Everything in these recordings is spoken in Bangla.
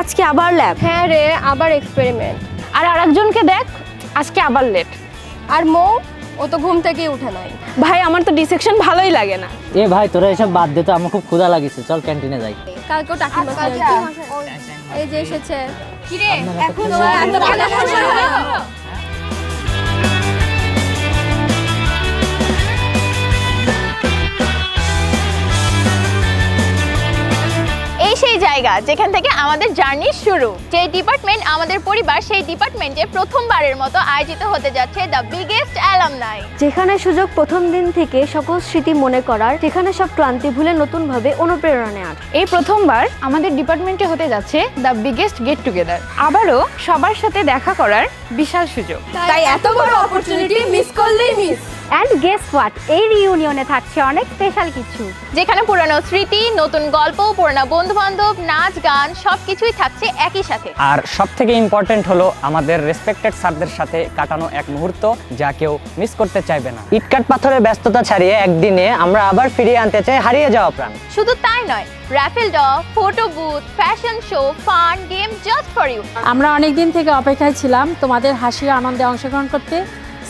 আজকে আবার ল্যাব। হ্যাঁ রে, আবার এক্সপেরিমেন্ট। আর আরেকজনকে দেখ, আজকে আবার লেট। আর মৌ, ও তো ঘুম থেকেই উঠে নাই। ভাই আমার তো ডিসেকশন ভালোই লাগে না। এ ভাই তোরা এসব বাদ দে তো, আমার খুব ক্ষুধা লাগিছে, চল ক্যান্টিনে যাই। কালকেও টাকি মাছ এই যে এসেছে। কি রে এখন এই সেই জায়গা যেখান থেকে আমাদের জার্নি শুরু। যে ডিপার্টমেন্ট আমাদের পরিবার, সেই ডিপার্টমেন্টে প্রথমবারের মতো আয়োজিত হতে যাচ্ছে দ্য বিগেস্ট অ্যালামনাই। যেখানে সুযোগ প্রথম দিন থেকে সকল স্মৃতি মনে করার, যেখানে সব ক্লান্তি ভুলে নতুনভাবে অনুপ্রেরণা নেওয়ার। এই প্রথমবার আমাদের ডিপার্টমেন্টে হতে যাচ্ছে দ্য বিগেস্ট গেট টুগেদার। আবারও সবার সাথে দেখা করার বিশাল সুযোগ। তাই এত বড় অপরচুনিটি মিস করলেই মিস। অ্যান্ড গেস হোয়াট, এই রিইউনিয়নে থাকছে অনেক স্পেশাল কিছু। যেখানে পুরানো স্মৃতি, নতুন গল্প, পুরনো বন্ধু-বান্ধব, নাচ গান সবকিছুই থাকছে একই সাথে। আর সবথেকে ইম্পর্টেন্ট হলো আমাদের রেসপেক্টেড স্যারদের সাথে কাটানো এক মুহূর্ত, যা কেউ মিস করতে চাইবে না। ইটকাট পাথরের ব্যস্ততা ছাড়িয়ে একদিনে আমরা আবার ফিরিয়ে আনতে চাই হারিয়ে যাওয়া প্রাণ। শুধু তাই নয়, raffle draw, photo booth, fashion show, fun, game just for you. আমরা অনেক দিন থেকে অপেক্ষায় ছিলাম তোমাদের হাসি ও আনন্দে অংশগ্রহণ করতে।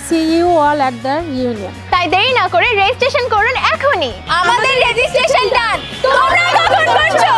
See you all at the union. তাই দেরি না করে রেজিস্ট্রেশন করুন এখনই। আমাদের রেজিস্ট্রেশন ডান। তোমরা কখন করছো?